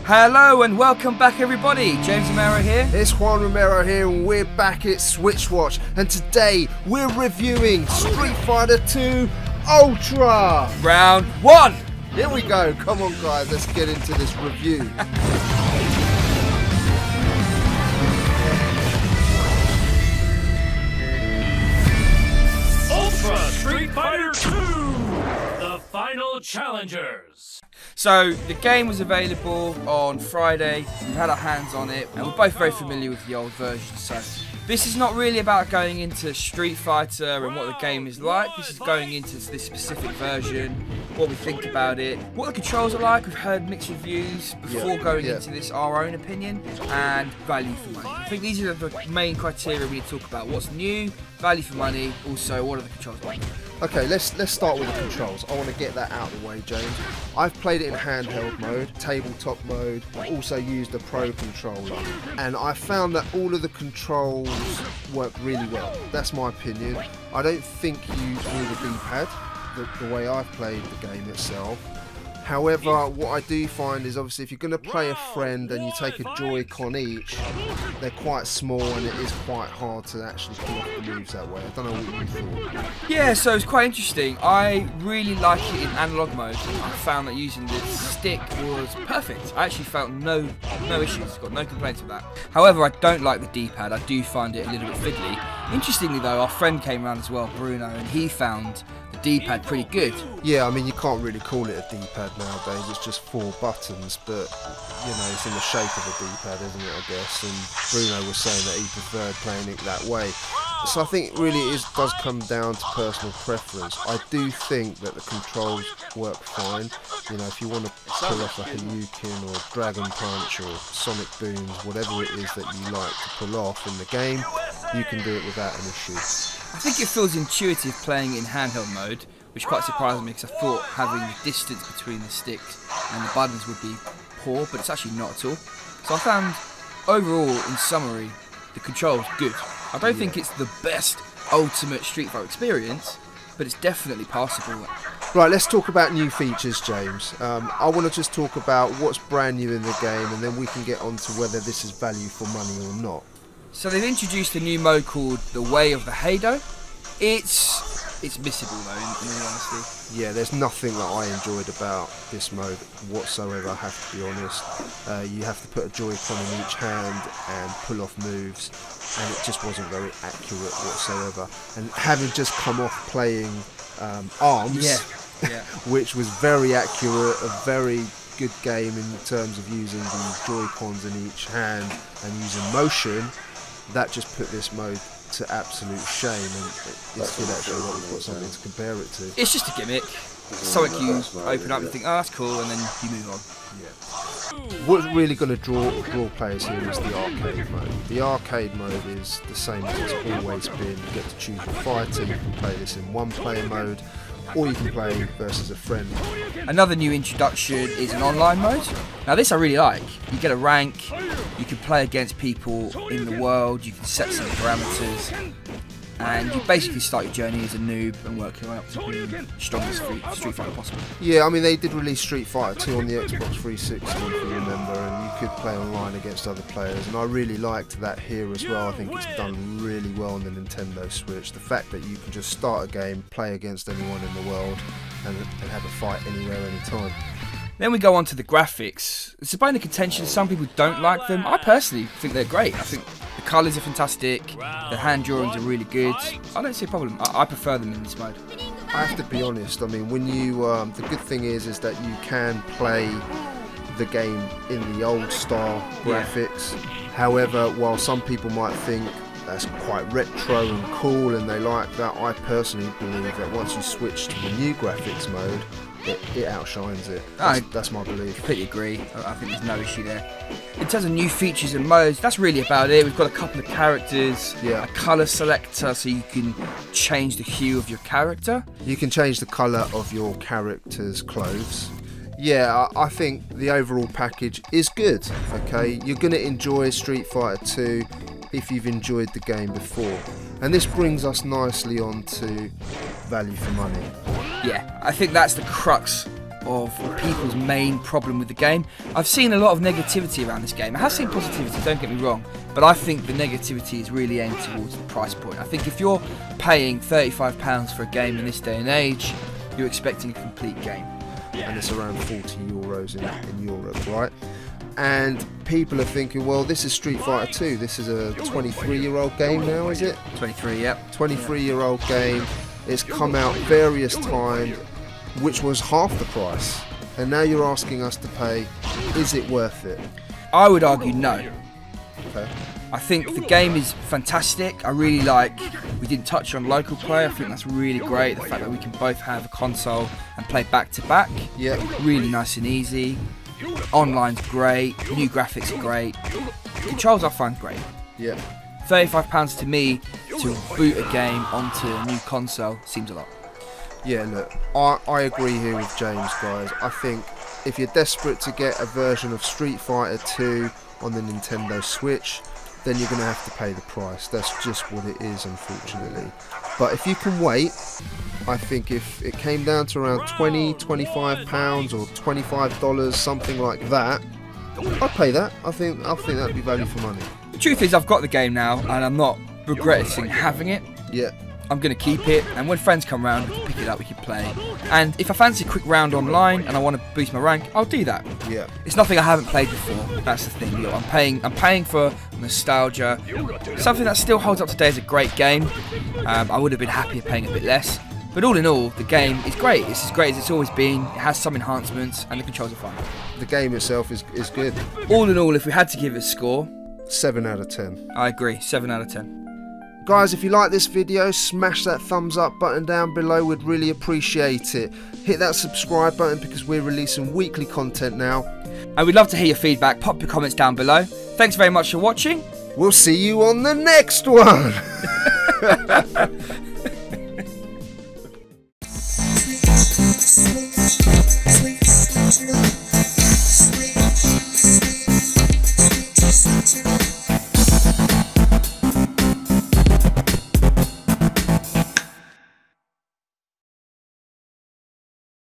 Hello and welcome back everybody, James Romero here. It's Juan Romero here and we're back at SwitchWatch and today we're reviewing Street Fighter 2 Ultra! Round 1! Here we go, come on guys, let's get into this review. Ultra Street Fighter 2! The Final Challengers! So, the game was available on Friday, we had our hands on it, and we're both very familiar with the old version, so this is not really about going into Street Fighter and what the game is like. This is going into this specific version, what we think about it, what the controls are like. We've heard mixed reviews before going into this, our own opinion, and value for money. I think these are the main criteria we need to talk about. What's new, value for money, also what are the controls like. Okay, let's start with the controls. I want to get that out of the way, James. I've played it in handheld mode, tabletop mode, also used a pro controller, and I found that all of the controls work really well. That's my opinion. I don't think you need a D-pad, the way I've played the game itself. However, what I do find is obviously if you're going to play a friend and you take a Joycon each, they're quite small and it is quite hard to actually pull off the moves that way. I don't know what you thought. Yeah, so it's quite interesting. I really like it in analog mode. I found that using the stick was perfect. I actually felt no issues, got no complaints with that. However, I don't like the D-pad. I do find it a little bit fiddly. Interestingly though, our friend came around as well, Bruno, and he found the D-pad pretty good. Yeah, I mean you can't really call it a D-pad nowadays, it's just 4 buttons, but you know, it's in the shape of a D-pad, isn't it, I guess, and Bruno was saying that he preferred playing it that way. So I think really it does come down to personal preference. I do think that the controls work fine. You know, if you want to pull off a Hadouken or Dragon Punch or Sonic Booms, whatever it is that you like to pull off in the game, you can do it without an issue. I think it feels intuitive playing it in handheld mode, which quite surprised me because I thought having the distance between the sticks and the buttons would be poor, but it's actually not at all. So I found, overall, in summary, the controls good. I don't think it's the best ultimate Street Fighter experience, but it's definitely passable. Right, let's talk about new features, James. I want to just talk about what's brand new in the game, and then we can get on to whether this is value for money or not. So they've introduced a new mode called the Way of the Hado. It's missable though, in all honesty. Yeah, there's nothing that I enjoyed about this mode whatsoever, I have to be honest. You have to put a Joy-Con in each hand and pull off moves, and it just wasn't very accurate whatsoever. And having just come off playing ARMS, which was very accurate, a very good game in terms of using the Joy-Cons in each hand and using motion, that just put this mode to absolute shame, and it's good actually that we've got something to compare it to. It's just a gimmick. Something you open up and think, oh that's cool, and then you move on. Yeah. What's really going to draw players here is the arcade mode. The arcade mode is the same as it's always been. You get to choose your fighter, you can play this in one player mode, or you can play versus a friend. Another new introduction is an online mode. Now this I really like. You get a rank, you can play against people in the world, you can set some parameters, and you basically start your journey as a noob and work your way up to being the strongest Street Fighter possible. Yeah, I mean they did release Street Fighter 2 on the Xbox 360 if you remember, and you could play online against other players, and I really liked that here as well. I think it's done really well on the Nintendo Switch. The fact that you can just start a game, play against anyone in the world, and have a fight anywhere, anytime. Then we go on to the graphics. It's a bone of contention. Some people don't like them. I personally think they're great. I think the colours are fantastic. The hand drawings are really good. I don't see a problem. I prefer them in this mode. I have to be honest. I mean, when you the good thing is that you can play the game in the old style graphics. However, while some people might think that's quite retro and cool and they like that, I personally believe that once you switch to the new graphics mode, it outshines it. That's my belief. Completely agree. I think there's no issue there. In terms of new features and modes, that's really about it. We've got a couple of characters, a colour selector so you can change the hue of your character. You can change the colour of your character's clothes. Yeah, I think the overall package is good. Okay, you're going to enjoy Street Fighter 2 if you've enjoyed the game before. And this brings us nicely on to value for money. Yeah, I think that's the crux of people's main problem with the game. I've seen a lot of negativity around this game. I have seen positivity, don't get me wrong, but I think the negativity is really aimed towards the price point. I think if you're paying £35 for a game in this day and age, you're expecting a complete game. And it's around 40 euros in Europe, right? And people are thinking, well, this is Street Fighter 2. This is a 23-year-old game now, is it? 23, yep. 23-year-old game. It's come out various times, which was half the price. And now you're asking us to pay. Is it worth it? I would argue no. Okay. I think the game is fantastic. I really like, we didn't touch on local play. I think that's really great. The fact that we can both have a console and play back to back. Yeah. Really nice and easy. Online's great. New graphics are great. Controls I find great. Yeah. £35 to me to boot a game onto a new console seems a lot. Yeah, look, I agree here with James, guys. I think if you're desperate to get a version of Street Fighter 2 on the Nintendo Switch, then you're going to have to pay the price. That's just what it is, unfortunately. But if you can wait, I think if it came down to around £20, £25 or $25, something like that, I'd pay that. I think that'd be value for money. The truth is I've got the game now and I'm not regretting having it. Yeah. I'm going to keep it, and when friends come round, we can pick it up, we can play. And if I fancy a quick round online and I want to boost my rank, I'll do that. Yeah. It's nothing I haven't played before. That's the thing. You know, I'm paying for nostalgia. Something that still holds up today is a great game. I would have been happier paying a bit less. But all in all, the game is great. It's as great as it's always been. It has some enhancements, and the controls are fun. The game itself is good. All in all, if we had to give it a score, 7 out of 10. I agree. 7 out of 10. Guys, if you like this video, smash that thumbs up button down below. We'd really appreciate it. Hit that subscribe button because we're releasing weekly content now. And we'd love to hear your feedback. Pop your comments down below. Thanks very much for watching. We'll see you on the next one.